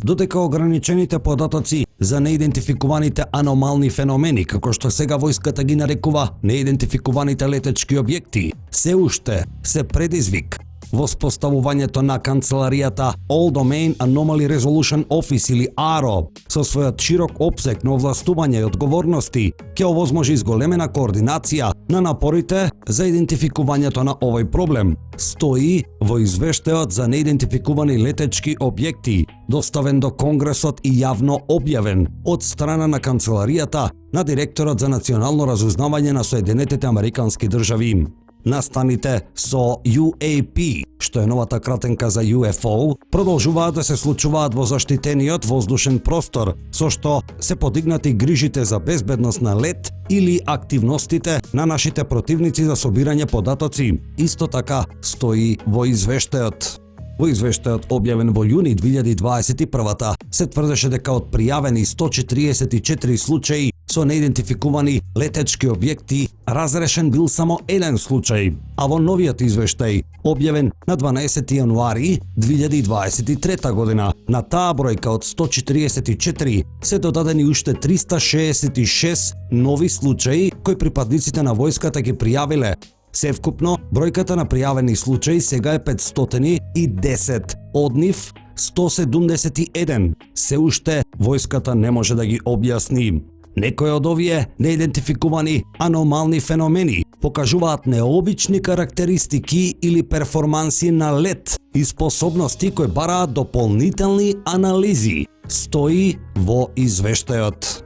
додека ограничените податоци за неидентификуваните аномални феномени, како што сега војската ги нарекува неидентификуваните летечки објекти, се уште се предизвик. Воспоставувањето на канцеларијата All Domain Anomaly Resolution Office или ARO со својот широк опсег на овластување и одговорности ќе овозможи зголемена координација на напорите за идентификувањето на овој проблем, стои во извештајот за неидентификувани летечки објекти, доставен до Конгресот и јавно објавен од страна на канцеларијата на директорот за национално разузнавање на Соединетите Американски држави. Настаните со UAP, што е новата кратенка за UFO, продолжуваат да се случуваат во заштитениот воздушен простор, со што се подигнати грижите за безбедност на лет или активностите на нашите противници за собирање податоци. Исто така стои во извештајот. Во извештајот објавен во јуни 2021 се тврдеше дека од пријавени 144 случаи со неидентификувани летечки објекти, разрешен бил само еден случај, а во новиот извештај, објавен на 12 јануари 2023 година, на таа бројка од 144 се додадени уште 366 нови случаи кои припадниците на војската ги пријавиле. Севкупно, бројката на пријавени случаи сега е 510, од нив 171. Се уште војската не може да ги објасни. Некои од овие неидентификувани аномални феномени покажуваат необични карактеристики или перформанси на лет и способности кои бараат дополнителни анализи, стои во извештајот.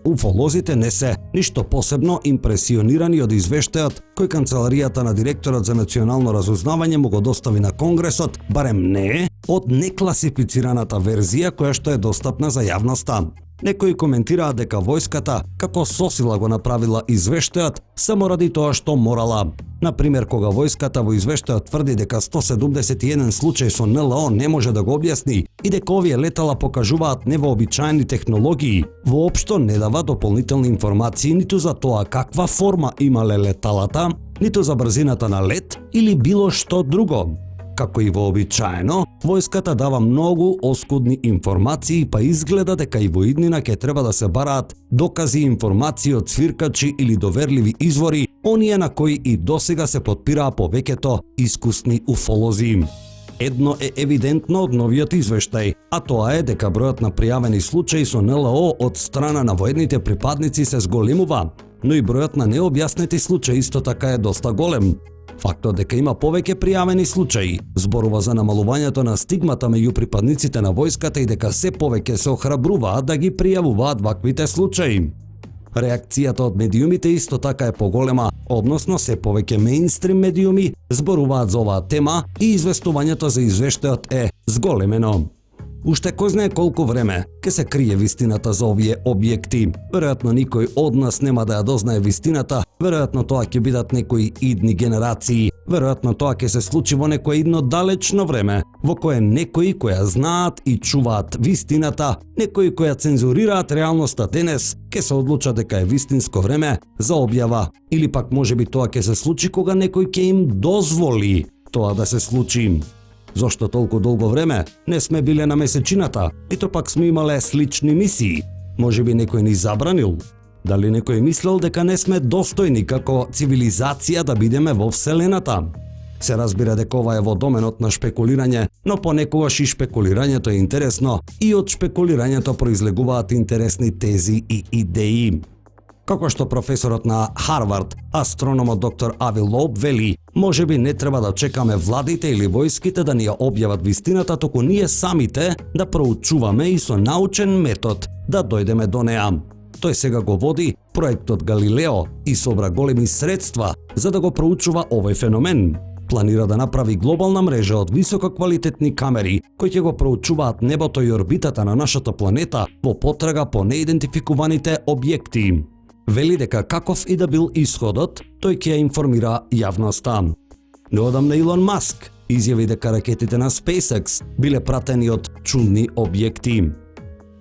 Уфолозите не се ништо посебно импресионирани од извештајот кој канцеларијата на директорот за национално разузнавање му го достави на Конгресот, барем не од некласифицираната верзија која што е достапна за јавноста. Некои коментираат дека војската како сосила го направила извештајот само ради тоа што морала. Например, кога војската во извештајот тврди дека 171 случај со НЛО не може да го објасни и дека овие летала покажуваат невообичаени технологии, воопшто не дава дополнителни информации ниту за тоа каква форма имале леталата, ниту за брзината на лет или било што друго. Како и вообичаено, војската дава многу оскудни информации, па изгледа дека и во иднина ќе треба да се бараат докази и информации од цвиркачи или доверливи извори, оние на кои и досега се потпираа повеќето искусни уфолози. Едно е евидентно од новиот извештај, а тоа е дека бројот на пријавени случаи со НЛО од страна на воедните припадници се зголемува, но и бројот на необјаснети случаи исто така е доста голем. Фактот дека има повеќе пријавени случаи зборува за намалувањето на стигмата меѓу припадниците на војската и дека се повеќе се охрабруваат да ги пријавуваат ваквите случаи. Реакцијата од медиумите исто така е поголема, односно се повеќе меинстрим медиуми зборуваат за оваа тема и известувањето за извештајот е зголемено. Уште кој знае колку време ќе се крие вистината за овие објекти. Веројатно никој од нас нема да ја дознае вистината, веројатно тоа ќе бидат некои идни генерации, веројатно тоа ќе се случи во некое идно далечно време, во кое некои кои ја знаат и чуваат вистината, некои кои ја цензурираат реалноста денес, ќе се одлучат дека е вистинско време за објава, или пак можеби тоа ќе се случи кога некој ќе им дозволи тоа да се случи. Зошто толку долго време не сме биле на месечината, и то пак сме имале слични мисии? Можеби некој ни забранил? Дали некој мислел дека не сме достојни како цивилизација да бидеме во Вселената? Се разбира дека ова е во доменот на шпекулирање, но понекогаш и шпекулирањето е интересно и од шпекулирањето произлегуваат интересни тези и идеи. Како што професорот на Харвард, астрономот доктор Ави Лоуб вели, можеби не треба да чекаме владите или војските да ни ја објават вистината, току ние самите да проучуваме и со научен метод да дојдеме до неа. Тој сега го води проектот Галилео и собра големи средства за да го проучува овој феномен. Планира да направи глобална мрежа од висококвалитетни камери кои ќе го проучуваат небото и орбитата на нашата планета во потрага по неидентификуваните објекти. Вели дека каков и да бил исходот, тој ќе ја информира јавноста. Неодамна Илон Маск изјави дека ракетите на SpaceX биле пратени од чудни објекти.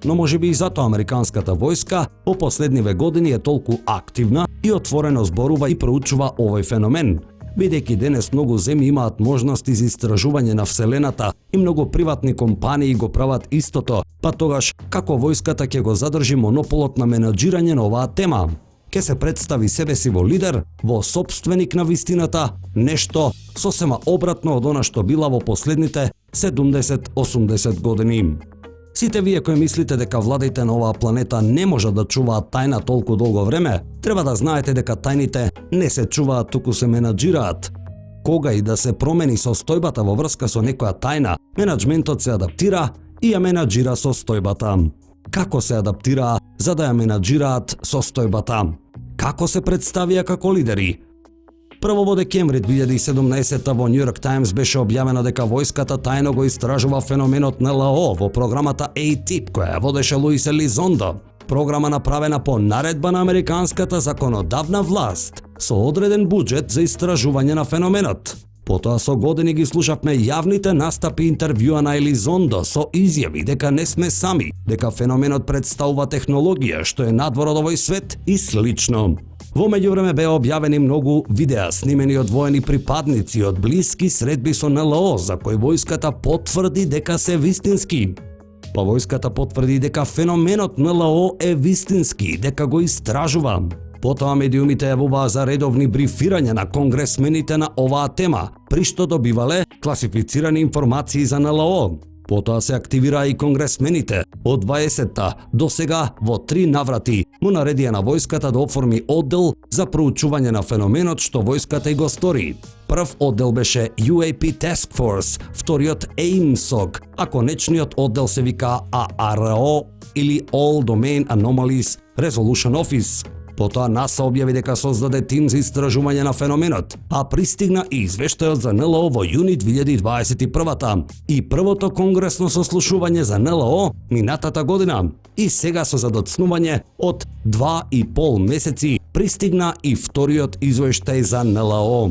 Но можеби и затоа американската војска во последниве години е толку активна и отворено зборува и проучува овој феномен. Бидејќи денес многу земји имаат можности за истражување на Вселената и многу приватни компании го прават истото, па тогаш како војската ќе го задржи монополот на менаџирање на оваа тема? Ке се представи себе си во лидер, во собственик на вистината, нешто сосема обратно од она што била во последните 70-80 години. Сите вие кои мислите дека владите на оваа планета не можат да чуваат тајна толку долго време, треба да знаете дека тајните не се чуваат, туку се менаџираат. Кога и да се промени состојбата во врска со некоја тајна, менаџментот се адаптира и ја менаџира состојбата. Како се адаптираа за да ја менаџираат состојбата? Како се представија како лидери? Прво во декември 2017 во New York Times беше објавено дека војската тајно го истражува феноменот НЛО во програмата A-Tip која ја водеше Луис Елизондо. Програма направена по наредба на американската законодавна власт со одреден буџет за истражување на феноменот. Потоа со години ги слушавме јавните настапи интервјуа на Елизондо со изјави дека не сме сами, дека феноменот представува технологија што е надвор од овој свет и слично. Во меѓувреме беа објавени многу видеа снимени од воени припадници од блиски средби со НЛО за кои војската потврди дека се вистински. Па војската потврди дека феноменот НЛО е вистински, дека го истражува. Потоа медиумите јавуваа за редовни брифирања на конгресмените на оваа тема, при што добивале класифицирани информации за НЛО. Потоа се активираа и конгресмените. Од 20-та до сега во 3 наврати му наредија на војската да оформи оддел за проучување на феноменот што војската и го стори. Прв оддел беше UAP Task Force, вториот AIMSOC, а конечниот оддел се вика ARO или All Domain Anomalies Resolution Office. Потоа НАСА објави дека создаде тим за истражување на феноменот, а пристигна и извештајот за НЛО во јуни 2021 и првото конгресно сослушување за НЛО минатата година. И сега со задоцнување од 2,5 месеци пристигна и вториот извештај за НЛО.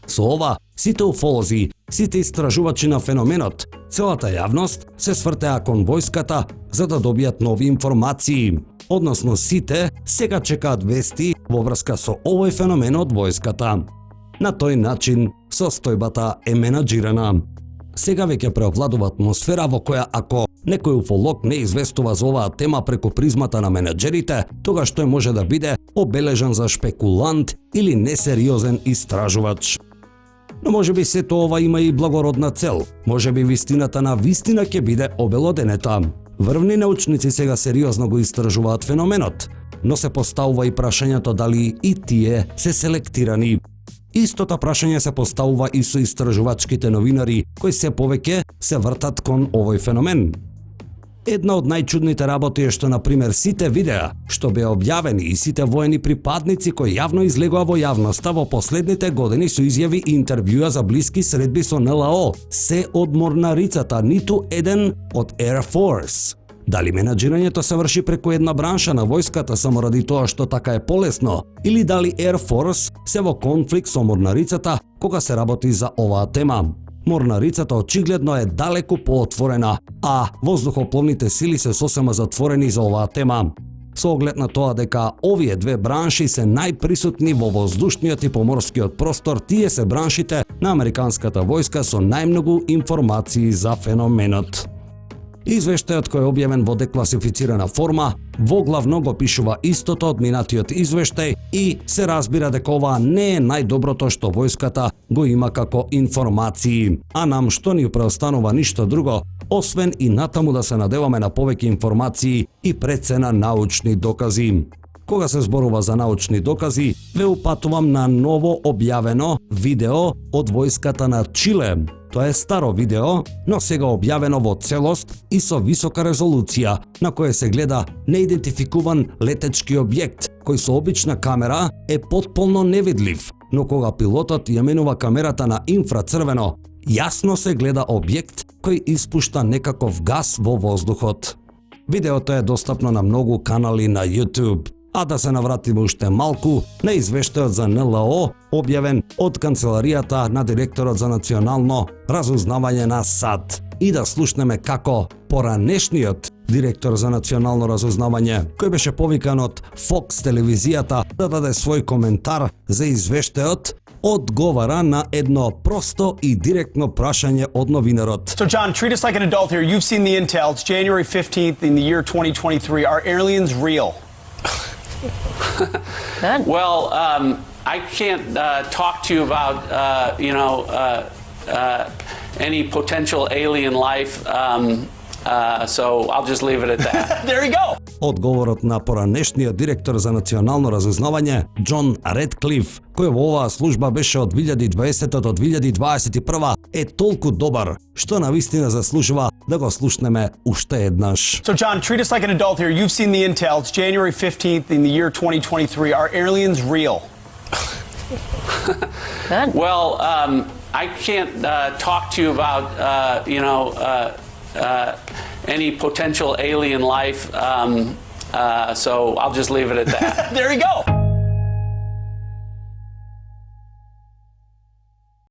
Со ова, сите уфолози, сите истражувачи на феноменот, целата јавност се свртеа кон војската за да добијат нови информации. Односно сите сега чекаат вести во врска со овој феномен од војската. На тој начин состојбата е менаџирана. Сега веќе преовладува атмосфера во која ако некој уфолог не известува за оваа тема преку призмата на менаџерите, тогаш тој може да биде обележан за шпекулант или несериозен истражувач. Но можеби сето ова има и благородна цел. Можеби вистината на вистина ќе биде обелоденета. Врвни научници сега сериозно го истражуваат феноменот, но се поставува и прашањето дали и тие се селектирани. Истото прашање се поставува и со истражувачките новинари кои се повеќе се вртат кон овој феномен. Една од најчудните работи е што, например, сите видеа што беа објавени и сите воени припадници кои јавно излегоа во јавноста во последните години со изјави и интервјуа за блиски средби со НЛО, се од морнарицата, ниту еден од Air Force. Дали менаџирањето се врши преку една бранша на војската само ради тоа што така е полесно, или дали Air Force се во конфликт со морнарицата кога се работи за оваа тема? Морнарицата очигледно е далеку поотворена, а воздухопловните сили се сосема затворени за оваа тема. Со оглед на тоа дека овие две бранши се најприсутни во воздушниот и поморскиот простор, тие се браншите на американската војска со најмногу информации за феноменот. Извештајот кој е објавен во декласифицирана форма, воглавно го пишува истото од минатиот извештај и се разбира дека ова не е најдоброто што војската го има како информации, а нам што ни преостанува ништо друго, освен и натаму да се надеваме на повеќе информации и прецена научни докази. Кога се зборува за научни докази, ве упатувам на ново објавено видео од војската на Чиле. Тоа е старо видео, но сега објавено во целост и со висока резолуција, на која се гледа неидентификуван летечки објект, кој со обична камера е потполно невидлив, но кога пилотот ја менува камерата на инфрацрвено, јасно се гледа објект кој испушта некаков газ во воздухот. Видеото е достапно на многу канали на YouTube. А да се навратиме уште малку на извештајот за НЛО, објавен од канцеларијата на директорот за национално разузнавање на САД. И да слушнеме како поранешниот директор за национално разузнавање, кој беше повикан од Fox телевизијата да даде свој коментар за извештајот, одговара на едно просто и директно прашање од новинарот. So, John, treat us like an adult here. You've seen the intel. It's January 15th in the year 2023. Are aliens real? Good. Well, I can't talk to you about, any potential alien life, so I'll just leave it at that. There you go. Одговорот на поранешниот директор за национално разузнавање, Џон Редклиф, кој во оваа служба беше од 2020 до 2021, е толку добар, што навистина заслужува да го слушнеме уште еднаш. So, John, treat us like an adult here. You've seen the intel. It's January 15th in the year 2023. Are aliens real? Good. Well, I can't talk to you about, any potential alien life, so I'll just leave it at that. There you go.